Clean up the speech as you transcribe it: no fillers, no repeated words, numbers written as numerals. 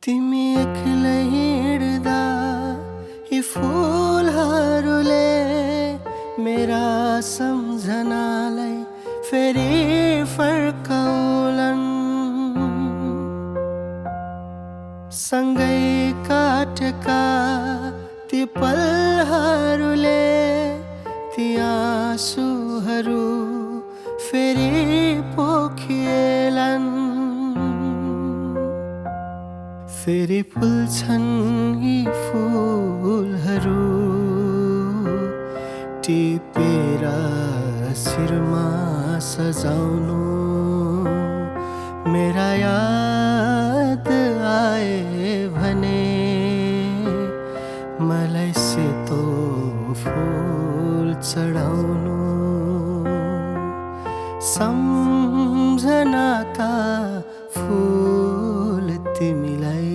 तिमी एक्लै हिँड्दा यी फुलहरूले मेरा सम्झनालाई फेरि फर्काउलान्। सँगै काटेका ती पलहरूले ती आँसुहरू फेरि पोखिएलान्। फेरि फुल्छन् यी फुलहरू टिपेर शिरमा सजाउनु। मेरा याद आए भने मलाई सेतो फुल चढाउनु। सम्झनाका फुल तिमीलाई